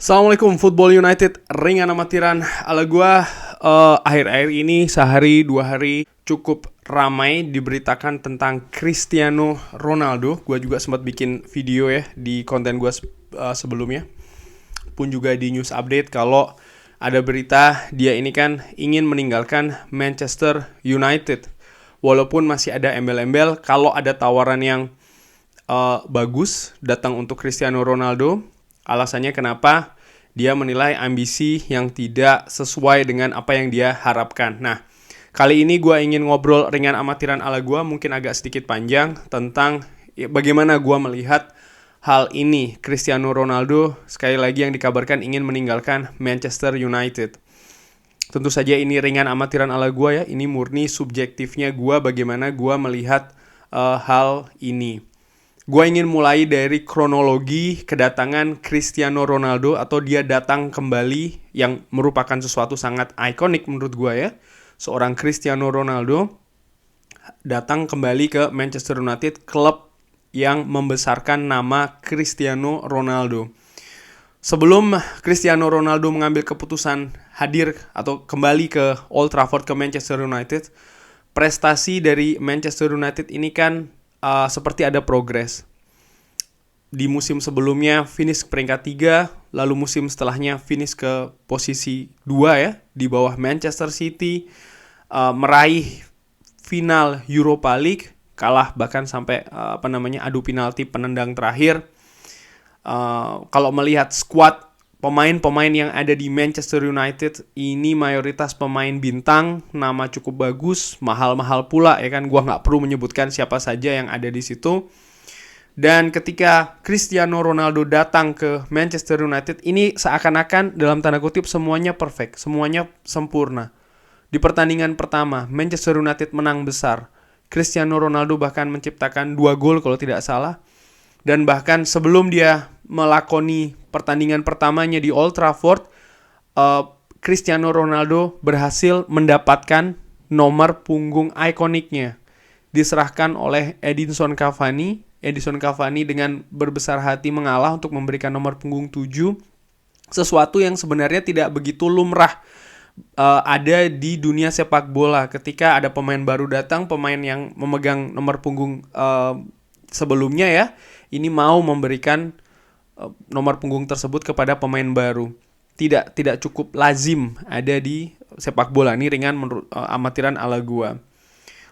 Assalamualaikum Football United, ringan amatiran ala gua. Akhir-akhir ini sehari dua hari cukup ramai diberitakan tentang Cristiano Ronaldo. Gua juga sempat bikin video ya di konten gua sebelumnya, pun juga di news update kalau ada berita dia ini kan ingin meninggalkan Manchester United. Walaupun masih ada embel-embel kalau ada tawaran yang bagus datang untuk Cristiano Ronaldo. Alasannya kenapa? Dia menilai ambisi yang tidak sesuai dengan apa yang dia harapkan. Nah, kali ini gue ingin ngobrol ringan amatiran ala gue, mungkin agak sedikit panjang, tentang bagaimana gue melihat hal ini. Cristiano Ronaldo sekali lagi yang dikabarkan ingin meninggalkan Manchester United. Tentu saja ini ringan amatiran ala gue ya, ini murni subjektifnya gue, bagaimana gue melihat hal ini. Gue ingin mulai dari kronologi kedatangan Cristiano Ronaldo atau dia datang kembali yang merupakan sesuatu sangat ikonik menurut gue ya. Seorang Cristiano Ronaldo datang kembali ke Manchester United, klub yang membesarkan nama Cristiano Ronaldo. Sebelum Cristiano Ronaldo mengambil keputusan hadir atau kembali ke Old Trafford ke Manchester United, prestasi dari Manchester United ini kan seperti ada progres. Di musim sebelumnya finish peringkat 3, lalu musim setelahnya finish ke posisi 2 ya, di bawah Manchester City, meraih final Europa League, kalah bahkan sampai adu penalti penendang terakhir. Kalau melihat squad pemain-pemain yang ada di Manchester United, ini mayoritas pemain bintang, nama cukup bagus, mahal-mahal pula ya kan. Gua nggak perlu menyebutkan siapa saja yang ada di situ. Dan ketika Cristiano Ronaldo datang ke Manchester United, ini seakan-akan dalam tanda kutip semuanya perfect, semuanya sempurna. Di pertandingan pertama, Manchester United menang besar. Cristiano Ronaldo bahkan menciptakan 2 gol kalau tidak salah. Dan bahkan sebelum dia melakoni pertandingan pertamanya di Old Trafford, Cristiano Ronaldo berhasil mendapatkan nomor punggung ikoniknya. Diserahkan oleh Edinson Cavani. Edinson Cavani dengan berbesar hati mengalah untuk memberikan nomor punggung 7. Sesuatu yang sebenarnya tidak begitu lumrah ada di dunia sepak bola. Ketika ada pemain baru datang, pemain yang memegang nomor punggung sebelumnya ya, ini mau memberikan nomor punggung tersebut kepada pemain baru. Tidak cukup lazim ada di sepak bola. Ini ringan menurut amatiran ala gua.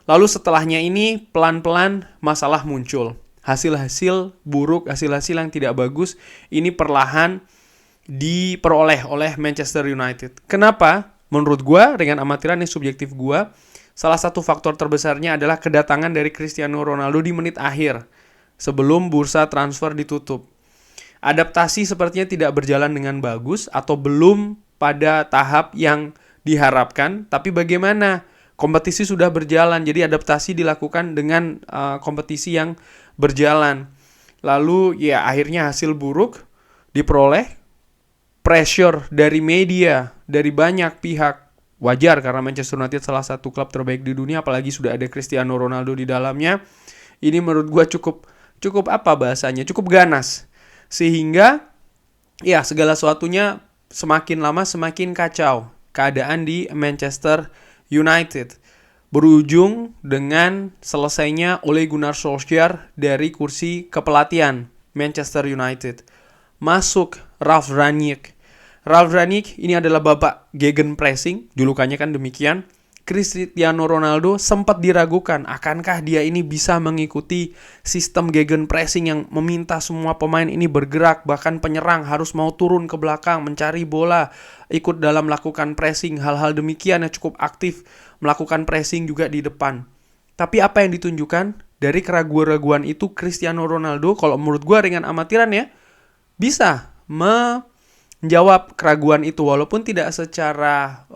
Lalu setelahnya ini pelan-pelan masalah muncul. Hasil-hasil buruk, hasil-hasil yang tidak bagus ini perlahan diperoleh oleh Manchester United. Kenapa? Menurut gua, ringan amatiran ini subjektif gua, salah satu faktor terbesarnya adalah kedatangan dari Cristiano Ronaldo di menit akhir sebelum bursa transfer ditutup. Adaptasi sepertinya tidak berjalan dengan bagus atau belum pada tahap yang diharapkan. Tapi bagaimana? Kompetisi sudah berjalan, jadi adaptasi dilakukan dengan kompetisi yang berjalan. Lalu ya akhirnya hasil buruk diperoleh. Pressure dari media, dari banyak pihak. Wajar karena Manchester United salah satu klub terbaik di dunia, apalagi sudah ada Cristiano Ronaldo di dalamnya. Ini menurut gue cukup apa bahasanya, cukup ganas. Sehingga ya segala sesuatunya semakin lama semakin kacau. Keadaan di Manchester United berujung dengan selesainya Ole Gunnar Solskjaer dari kursi kepelatihan Manchester United. Masuk Ralf Rangnick. Ralf Rangnick ini adalah bapak gegenpressing, julukannya kan demikian. Cristiano Ronaldo sempat diragukan, akankah dia ini bisa mengikuti sistem gegenpressing yang meminta semua pemain ini bergerak, bahkan penyerang harus mau turun ke belakang, mencari bola, ikut dalam melakukan pressing, hal-hal demikian yang cukup aktif, melakukan pressing juga di depan. Tapi apa yang ditunjukkan dari keraguan-raguan itu, Cristiano Ronaldo, kalau menurut gue ringan amatiran ya, bisa menjawab keraguan itu, walaupun tidak secara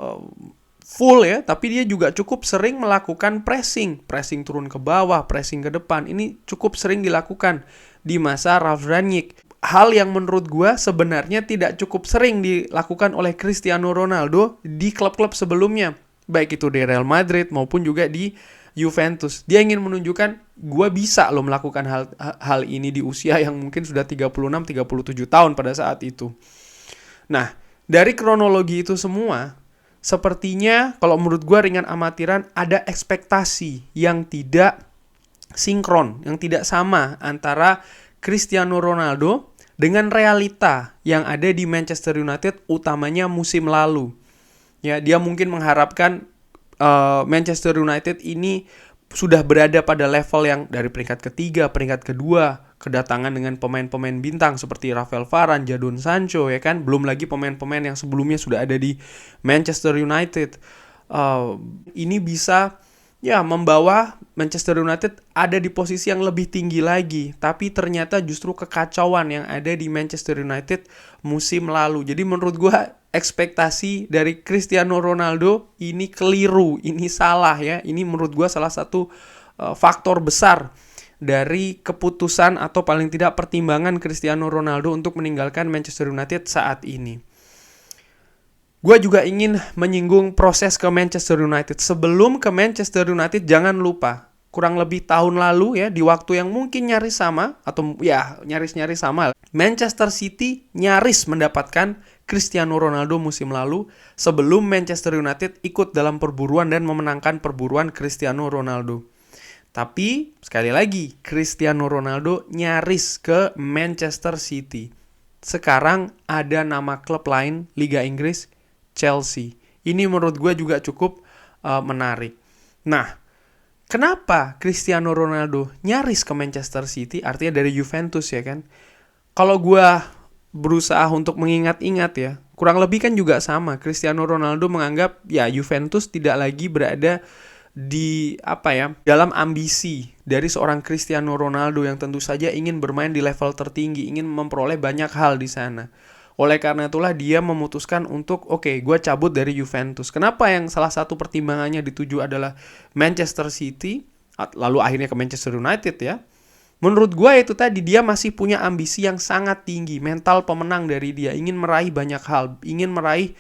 full ya, tapi dia juga cukup sering melakukan pressing turun ke bawah, pressing ke depan. Ini cukup sering dilakukan di masa Ralf Rangnick. Hal yang menurut gue sebenarnya tidak cukup sering dilakukan oleh Cristiano Ronaldo di klub-klub sebelumnya, baik itu di Real Madrid maupun juga di Juventus. Dia ingin menunjukkan gue bisa loh melakukan hal ini di usia yang mungkin sudah 36-37 tahun pada saat itu. Nah, dari kronologi itu semua, sepertinya kalau menurut gue ringan amatiran ada ekspektasi yang tidak sinkron, yang tidak sama antara Cristiano Ronaldo dengan realita yang ada di Manchester United, utamanya musim lalu. Ya, dia mungkin mengharapkan Manchester United ini sudah berada pada level yang dari peringkat ketiga, peringkat kedua, kedatangan dengan pemain-pemain bintang seperti Rafael Varane, Jadon Sancho, ya kan, belum lagi pemain-pemain yang sebelumnya sudah ada di Manchester United. Ini bisa membawa Manchester United ada di posisi yang lebih tinggi lagi, tapi ternyata justru kekacauan yang ada di Manchester United musim lalu. Jadi menurut gue ekspektasi dari Cristiano Ronaldo ini keliru, ini salah ya. Ini menurut gue salah satu faktor besar dari keputusan atau paling tidak pertimbangan Cristiano Ronaldo untuk meninggalkan Manchester United saat ini. Gue juga ingin menyinggung proses ke Manchester United. Sebelum ke Manchester United, jangan lupa, kurang lebih tahun lalu ya, di waktu yang mungkin nyaris sama, atau ya nyaris-nyaris sama, Manchester City nyaris mendapatkan Cristiano Ronaldo musim lalu, sebelum Manchester United ikut dalam perburuan dan memenangkan perburuan Cristiano Ronaldo. Tapi, sekali lagi, Cristiano Ronaldo nyaris ke Manchester City. Sekarang ada nama klub lain, Liga Inggris, Chelsea. Ini menurut gue juga cukup menarik. Nah, kenapa Cristiano Ronaldo nyaris ke Manchester City? Artinya dari Juventus ya kan. Kalau gue berusaha untuk mengingat-ingat ya, kurang lebih kan juga sama. Cristiano Ronaldo menganggap ya Juventus tidak lagi berada di dalam ambisi dari seorang Cristiano Ronaldo yang tentu saja ingin bermain di level tertinggi, ingin memperoleh banyak hal di sana. Oleh karena itulah dia memutuskan untuk gue cabut dari Juventus. Kenapa yang salah satu pertimbangannya dituju adalah Manchester City, lalu akhirnya ke Manchester United ya. Menurut gue itu tadi, dia masih punya ambisi yang sangat tinggi, mental pemenang dari dia, ingin meraih banyak hal, ingin meraih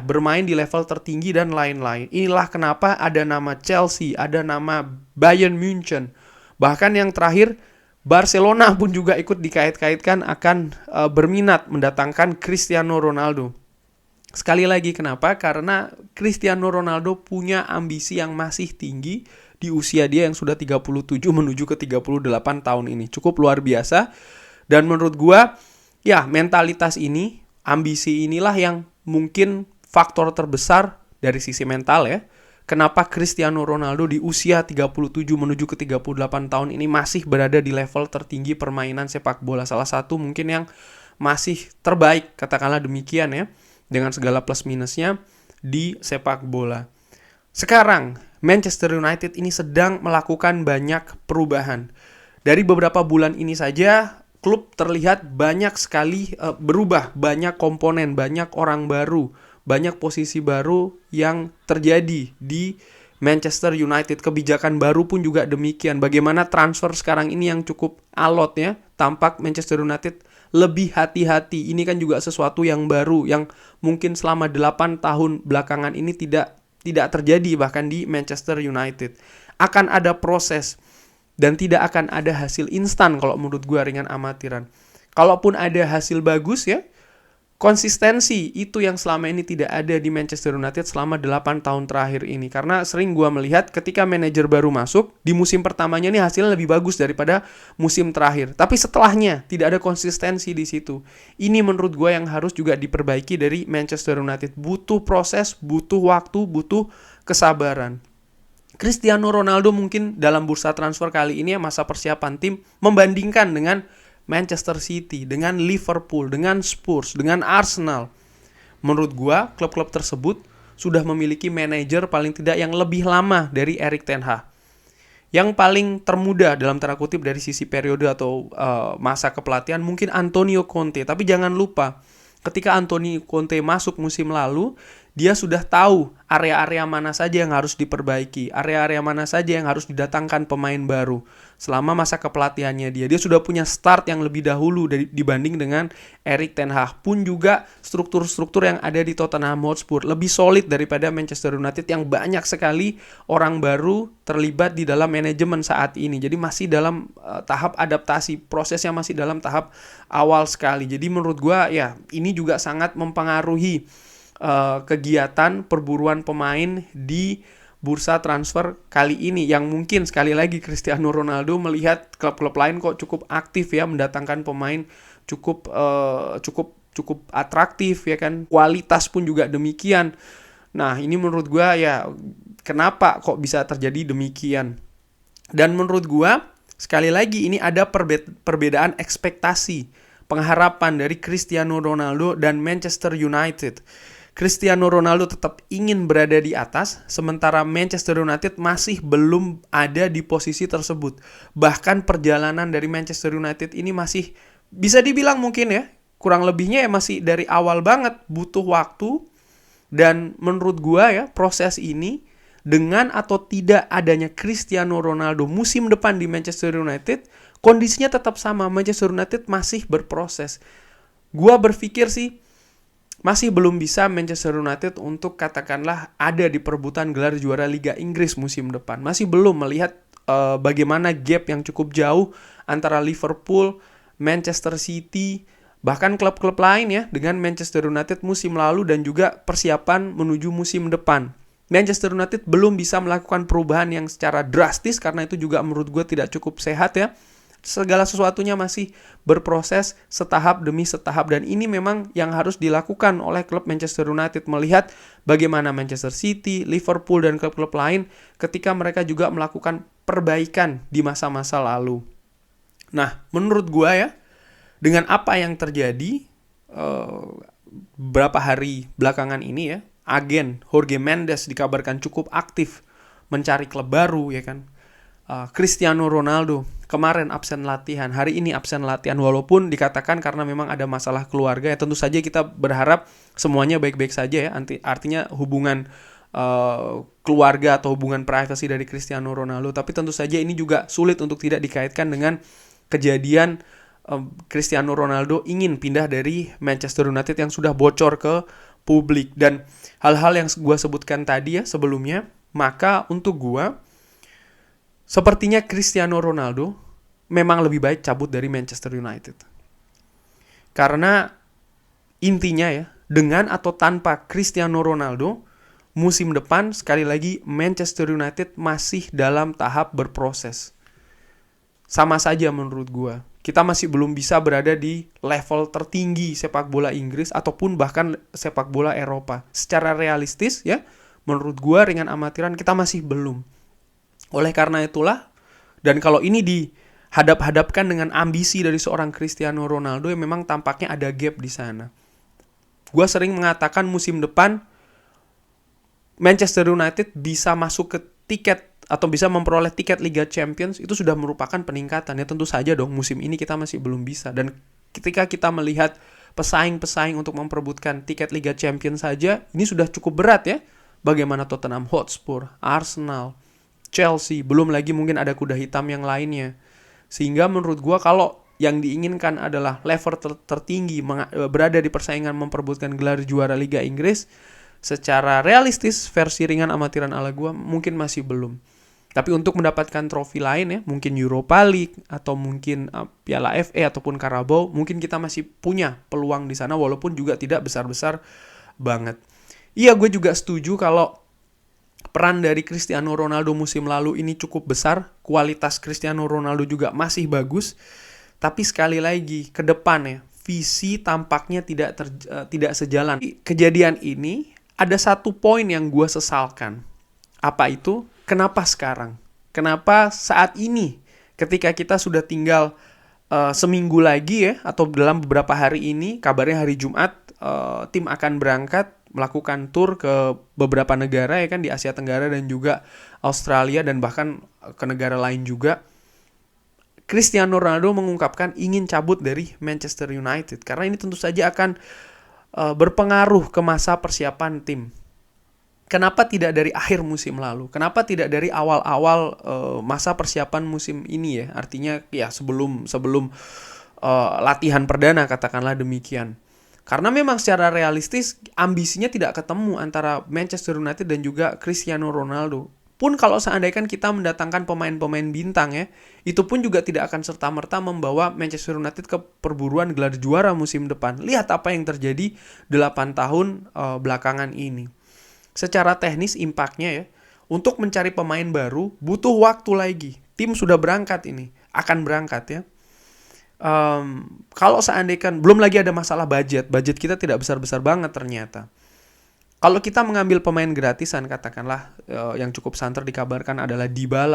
bermain di level tertinggi dan lain-lain. Inilah kenapa ada nama Chelsea, ada nama Bayern München. Bahkan yang terakhir Barcelona pun juga ikut dikait-kaitkan akan berminat mendatangkan Cristiano Ronaldo. Sekali lagi kenapa? Karena Cristiano Ronaldo punya ambisi yang masih tinggi di usia dia yang sudah 37 menuju ke 38 tahun ini. Cukup luar biasa. Dan menurut gua, mentalitas ini, ambisi inilah yang mungkin faktor terbesar dari sisi mental ya. Kenapa Cristiano Ronaldo di usia 37 menuju ke 38 tahun ini masih berada di level tertinggi permainan sepak bola. Salah satu mungkin yang masih terbaik, katakanlah demikian ya, dengan segala plus minusnya di sepak bola. Sekarang, Manchester United ini sedang melakukan banyak perubahan. Dari beberapa bulan ini saja, klub terlihat banyak sekali berubah, banyak komponen, banyak orang baru, banyak posisi baru yang terjadi di Manchester United. Kebijakan baru pun juga demikian. Bagaimana transfer sekarang ini yang cukup alot ya. Tampak Manchester United lebih hati-hati. Ini kan juga sesuatu yang baru, yang mungkin selama 8 tahun belakangan ini tidak terjadi bahkan di Manchester United. Akan ada proses dan tidak akan ada hasil instan kalau menurut gue ringan amatiran. Kalaupun ada hasil bagus ya, konsistensi itu yang selama ini tidak ada di Manchester United selama 8 tahun terakhir ini. Karena sering gue melihat ketika manajer baru masuk, di musim pertamanya nih hasilnya lebih bagus daripada musim terakhir. Tapi setelahnya tidak ada konsistensi di situ. Ini menurut gue yang harus juga diperbaiki dari Manchester United. Butuh proses, butuh waktu, butuh kesabaran. Cristiano Ronaldo mungkin dalam bursa transfer kali ini masa persiapan tim membandingkan dengan Manchester City, dengan Liverpool, dengan Spurs, dengan Arsenal. Menurut gua, klub-klub tersebut sudah memiliki manajer paling tidak yang lebih lama dari Erik ten Hag. Yang paling termuda dalam tanda kutip dari sisi periode atau masa kepelatihan mungkin Antonio Conte. Tapi jangan lupa, ketika Antonio Conte masuk musim lalu, Dia sudah tahu area-area mana saja yang harus diperbaiki, area-area mana saja yang harus didatangkan pemain baru. Selama masa kepelatihannya dia sudah punya start yang lebih dahulu dibanding dengan Erik ten Hag. Pun juga struktur-struktur yang ada di Tottenham Hotspur lebih solid daripada Manchester United yang banyak sekali orang baru terlibat di dalam manajemen saat ini. Jadi masih dalam tahap adaptasi, prosesnya masih dalam tahap awal sekali. Jadi menurut gua ya ini juga sangat mempengaruhi kegiatan perburuan pemain di bursa transfer kali ini, yang mungkin sekali lagi Cristiano Ronaldo melihat klub-klub lain kok cukup aktif ya mendatangkan pemain cukup atraktif ya kan, kualitas pun juga demikian. Nah ini menurut gua ya kenapa kok bisa terjadi demikian. Dan menurut gua sekali lagi ini ada perbedaan ekspektasi, pengharapan dari Cristiano Ronaldo dan Manchester United. Cristiano Ronaldo tetap ingin berada di atas, sementara Manchester United masih belum ada di posisi tersebut. Bahkan perjalanan dari Manchester United ini masih bisa dibilang mungkin ya, kurang lebihnya ya masih dari awal banget, butuh waktu. Dan menurut gua ya, proses ini dengan atau tidak adanya Cristiano Ronaldo musim depan di Manchester United, kondisinya tetap sama. Manchester United masih berproses. Gua berpikir sih masih belum bisa Manchester United untuk katakanlah ada di perebutan gelar juara Liga Inggris musim depan. Masih belum melihat bagaimana gap yang cukup jauh antara Liverpool, Manchester City, bahkan klub-klub lain ya dengan Manchester United musim lalu dan juga persiapan menuju musim depan. Manchester United belum bisa melakukan perubahan yang secara drastis karena itu juga menurut gue tidak cukup sehat ya. Segala sesuatunya masih berproses setahap demi setahap, dan ini memang yang harus dilakukan oleh klub Manchester United, melihat bagaimana Manchester City, Liverpool, dan klub-klub lain ketika mereka juga melakukan perbaikan di masa-masa lalu. Nah, menurut gua ya, dengan apa yang terjadi beberapa hari belakangan ini ya, agen Jorge Mendes dikabarkan cukup aktif mencari klub baru ya kan. Cristiano Ronaldo kemarin absen latihan, hari ini absen latihan walaupun dikatakan karena memang ada masalah keluarga ya. Tentu saja kita berharap semuanya baik-baik saja ya. Artinya hubungan keluarga atau hubungan privasi dari Cristiano Ronaldo, tapi tentu saja ini juga sulit untuk tidak dikaitkan dengan kejadian Cristiano Ronaldo ingin pindah dari Manchester United yang sudah bocor ke publik. Dan hal-hal yang gue sebutkan tadi ya sebelumnya, maka untuk gue sepertinya Cristiano Ronaldo memang lebih baik cabut dari Manchester United. Karena intinya ya, dengan atau tanpa Cristiano Ronaldo, musim depan sekali lagi Manchester United masih dalam tahap berproses. Sama saja menurut gua. Kita masih belum bisa berada di level tertinggi sepak bola Inggris ataupun bahkan sepak bola Eropa. Secara realistis ya, menurut gua ringan amatiran kita masih belum. Oleh karena itulah, dan kalau ini dihadap-hadapkan dengan ambisi dari seorang Cristiano Ronaldo yang memang tampaknya ada gap di sana. Gua sering mengatakan musim depan Manchester United bisa masuk ke tiket atau bisa memperoleh tiket Liga Champions itu sudah merupakan peningkatan ya. Tentu saja dong musim ini kita masih belum bisa, dan ketika kita melihat pesaing-pesaing untuk memperebutkan tiket Liga Champions saja ini sudah cukup berat ya. Bagaimana Tottenham Hotspur, Arsenal, Chelsea, belum lagi mungkin ada kuda hitam yang lainnya. Sehingga menurut gue kalau yang diinginkan adalah level tertinggi berada di persaingan memperebutkan gelar juara Liga Inggris, secara realistis versi ringan amatiran ala gue mungkin masih belum. Tapi untuk mendapatkan trofi lain ya, mungkin Europa League atau mungkin Piala FA ataupun Carabao, mungkin kita masih punya peluang di sana walaupun juga tidak besar-besar banget. Iya, gue juga setuju kalau peran dari Cristiano Ronaldo musim lalu ini cukup besar. Kualitas Cristiano Ronaldo juga masih bagus. Tapi sekali lagi, ke depan ya, visi tampaknya tidak sejalan. Kejadian ini, ada satu poin yang gue sesalkan. Apa itu? Kenapa sekarang? Kenapa saat ini? Ketika kita sudah tinggal seminggu lagi ya, atau dalam beberapa hari ini, kabarnya hari Jumat, tim akan berangkat melakukan tur ke beberapa negara ya kan, di Asia Tenggara dan juga Australia dan bahkan ke negara lain juga. Cristiano Ronaldo mengungkapkan ingin cabut dari Manchester United karena ini tentu saja akan berpengaruh ke masa persiapan tim. Kenapa tidak dari akhir musim lalu? Kenapa tidak dari awal-awal masa persiapan musim ini ya? Artinya ya sebelum sebelum latihan perdana, katakanlah demikian. Karena memang secara realistis ambisinya tidak ketemu antara Manchester United dan juga Cristiano Ronaldo. Pun kalau seandainya kita mendatangkan pemain-pemain bintang ya, itu pun juga tidak akan serta-merta membawa Manchester United ke perburuan gelar juara musim depan. Lihat apa yang terjadi 8 tahun belakangan ini. Secara teknis impactnya ya, untuk mencari pemain baru butuh waktu lagi. Tim sudah berangkat ini, akan berangkat ya. Kalau seandainya belum lagi ada masalah budget kita tidak besar-besar banget ternyata. Kalau kita mengambil pemain gratisan, katakanlah yang cukup santer dikabarkan adalah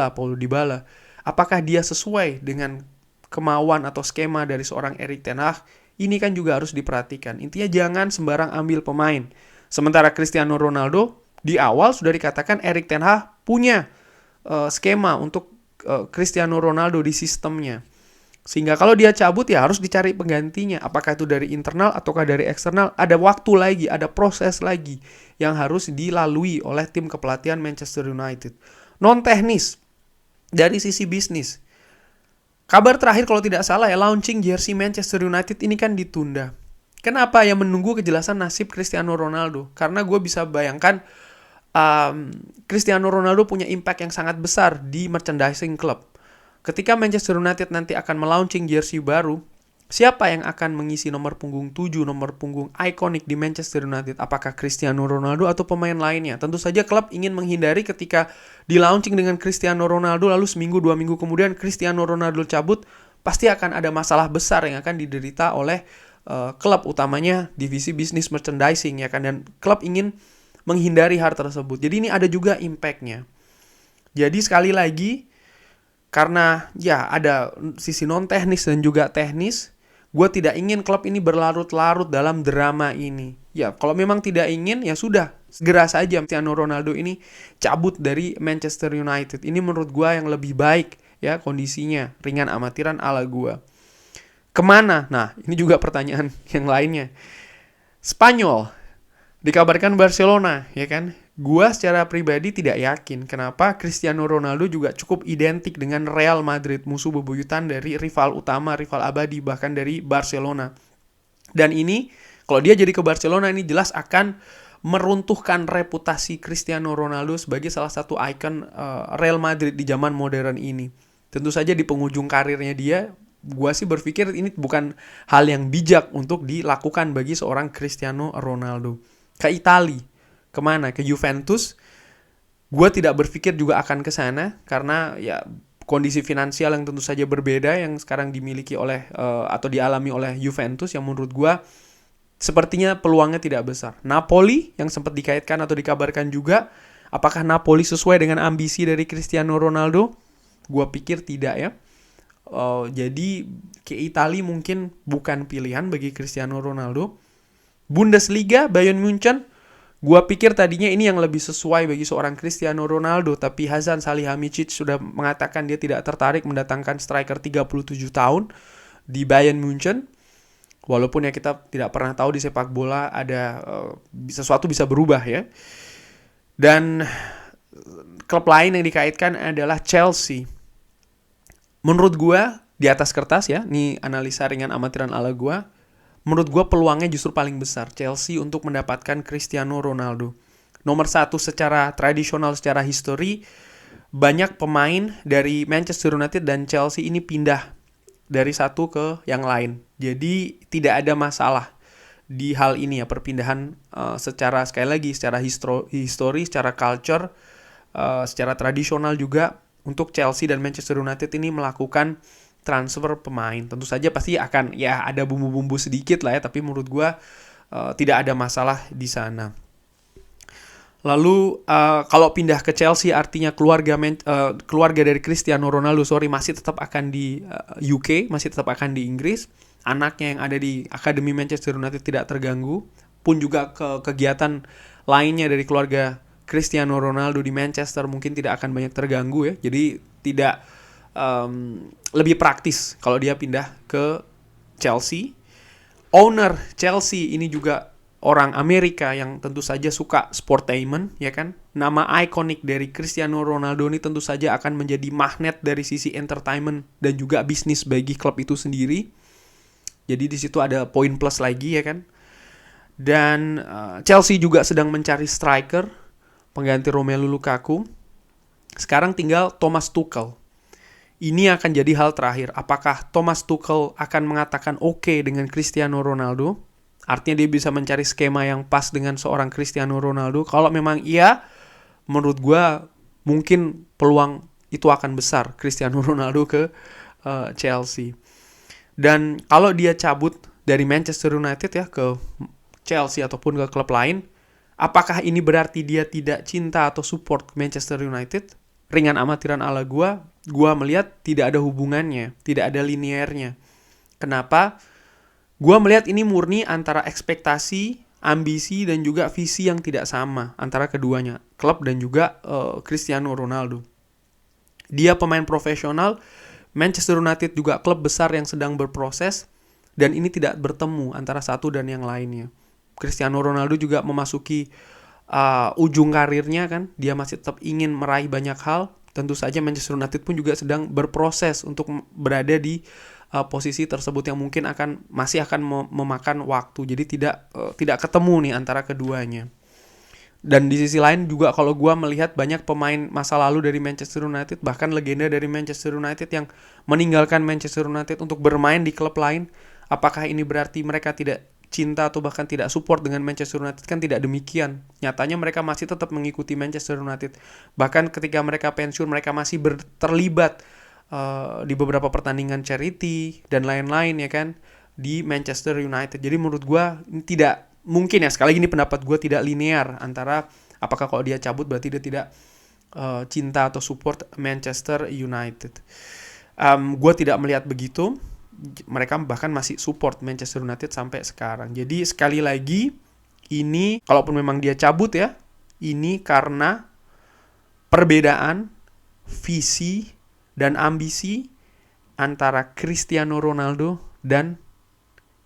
Paulo Dybala. Apakah dia sesuai dengan kemauan atau skema dari seorang Erik ten Hag? Ini kan juga harus diperhatikan. Intinya jangan sembarang ambil pemain. Sementara Cristiano Ronaldo di awal sudah dikatakan Erik ten Hag punya skema untuk Cristiano Ronaldo di sistemnya. Sehingga kalau dia cabut ya harus dicari penggantinya. Apakah itu dari internal ataukah dari eksternal. Ada waktu lagi, ada proses lagi yang harus dilalui oleh tim kepelatihan Manchester United. Non teknis, dari sisi bisnis. Kabar terakhir kalau tidak salah ya, launching jersey Manchester United ini kan ditunda. Kenapa? Ya menunggu kejelasan nasib Cristiano Ronaldo. Karena gue bisa bayangkan Cristiano Ronaldo punya impact yang sangat besar di merchandising club. Ketika Manchester United nanti akan melaunching jersey baru, siapa yang akan mengisi nomor punggung 7, nomor punggung ikonik di Manchester United? Apakah Cristiano Ronaldo atau pemain lainnya? Tentu saja klub ingin menghindari ketika di launching dengan Cristiano Ronaldo, lalu seminggu 2 minggu kemudian Cristiano Ronaldo cabut, pasti akan ada masalah besar yang akan diderita oleh klub, utamanya divisi bisnis merchandising ya kan, dan klub ingin menghindari hal tersebut. Jadi ini ada juga impact-nya. Jadi sekali lagi, karena ya ada sisi non teknis dan juga teknis, gue tidak ingin klub ini berlarut-larut dalam drama ini. Ya kalau memang tidak ingin ya sudah, segera saja Cristiano Ronaldo ini cabut dari Manchester United. Ini menurut gue yang lebih baik ya kondisinya, ringan amatiran ala gue. Kemana? Nah ini juga pertanyaan yang lainnya. Spanyol, dikabarkan Barcelona ya kan. Gua secara pribadi tidak yakin kenapa Cristiano Ronaldo juga cukup identik dengan Real Madrid, musuh bebuyutan dari rival utama, rival abadi bahkan dari Barcelona. Dan ini kalau dia jadi ke Barcelona ini jelas akan meruntuhkan reputasi Cristiano Ronaldo sebagai salah satu ikon Real Madrid di zaman modern ini. Tentu saja di penghujung karirnya dia, gua sih berpikir ini bukan hal yang bijak untuk dilakukan bagi seorang Cristiano Ronaldo. Ke Italia, kemana? Ke Juventus. Gue tidak berpikir juga akan ke sana karena ya kondisi finansial yang tentu saja berbeda yang sekarang dimiliki oleh atau dialami oleh Juventus, yang menurut gue sepertinya peluangnya tidak besar. Napoli yang sempat dikaitkan atau dikabarkan juga, apakah Napoli sesuai dengan ambisi dari Cristiano Ronaldo? Gue pikir tidak ya. Jadi ke Italia mungkin bukan pilihan bagi Cristiano Ronaldo. Bundesliga, Bayern Munchen, gua pikir tadinya ini yang lebih sesuai bagi seorang Cristiano Ronaldo, tapi Hasan Salihamidzic sudah mengatakan dia tidak tertarik mendatangkan striker 37 tahun di Bayern Munchen. Walaupun ya kita tidak pernah tahu di sepak bola ada sesuatu bisa berubah ya. Dan klub lain yang dikaitkan adalah Chelsea. Menurut gua di atas kertas ya, ini analisa ringan amatiran ala gua, menurut gue peluangnya justru paling besar Chelsea untuk mendapatkan Cristiano Ronaldo. Nomor 1 secara tradisional, secara histori, banyak pemain dari Manchester United dan Chelsea ini pindah dari satu ke yang lain. Jadi tidak ada masalah di hal ini ya, perpindahan secara sekali lagi secara histori, secara culture, secara tradisional juga untuk Chelsea dan Manchester United ini melakukan transfer pemain. Tentu saja pasti akan ya ada bumbu-bumbu sedikit lah ya, tapi menurut gue tidak ada masalah di sana. Lalu kalau pindah ke Chelsea artinya keluarga dari Cristiano Ronaldo masih tetap akan di UK, masih tetap akan di Inggris. Anaknya yang ada di Akademi Manchester United tidak terganggu. Pun juga kegiatan lainnya dari keluarga Cristiano Ronaldo di Manchester mungkin tidak akan banyak terganggu ya. Jadi tidak lebih praktis kalau dia pindah ke Chelsea. Owner Chelsea ini juga orang Amerika yang tentu saja suka sportainment, ya kan? Nama ikonik dari Cristiano Ronaldo ini tentu saja akan menjadi magnet dari sisi entertainment dan juga bisnis bagi klub itu sendiri. Jadi di situ ada poin plus lagi, ya kan? Dan Chelsea juga sedang mencari striker pengganti Romelu Lukaku. Sekarang tinggal Thomas Tuchel. Ini akan jadi hal terakhir. Apakah Thomas Tuchel akan mengatakan oke dengan Cristiano Ronaldo? Artinya dia bisa mencari skema yang pas dengan seorang Cristiano Ronaldo. Kalau memang iya, menurut gue mungkin peluang itu akan besar Cristiano Ronaldo ke Chelsea. Dan kalau dia cabut dari Manchester United ya ke Chelsea ataupun ke klub lain, apakah ini berarti dia tidak cinta atau support Manchester United? Ringan amatiran ala gue melihat tidak ada hubungannya, tidak ada linearnya. Kenapa? Gue melihat ini murni antara ekspektasi, ambisi, dan juga visi yang tidak sama antara keduanya, klub dan juga Cristiano Ronaldo. Dia pemain profesional, Manchester United juga klub besar yang sedang berproses, dan ini tidak bertemu antara satu dan yang lainnya. Cristiano Ronaldo juga memasuki ujung karirnya kan, dia masih tetap ingin meraih banyak hal. Tentu saja Manchester United pun juga sedang berproses untuk berada di posisi tersebut yang mungkin masih akan memakan waktu. Jadi tidak ketemu nih antara keduanya. Dan di sisi lain juga kalau gue melihat banyak pemain masa lalu dari Manchester United, bahkan legenda dari Manchester United yang meninggalkan Manchester United untuk bermain di klub lain. Apakah ini berarti mereka tidak cinta atau bahkan tidak support dengan Manchester United? Kan tidak demikian. Nyatanya mereka masih tetap mengikuti Manchester United. Bahkan ketika mereka pensiun, mereka masih terlibat di beberapa pertandingan charity dan lain-lain ya kan di Manchester United. Jadi menurut gue tidak mungkin ya, sekali lagi ini pendapat gue, tidak linear antara apakah kalau dia cabut berarti dia tidak cinta atau support Manchester United. Gue tidak melihat begitu. Mereka bahkan masih support Manchester United sampai sekarang. Jadi sekali lagi ini kalaupun memang dia cabut ya, ini karena perbedaan visi dan ambisi antara Cristiano Ronaldo dan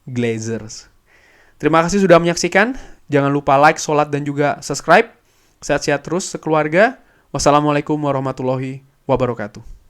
Glazers. Terima kasih sudah menyaksikan. Jangan lupa like, sholat, dan juga subscribe. Sehat-sehat terus sekeluarga. Wassalamualaikum warahmatullahi wabarakatuh.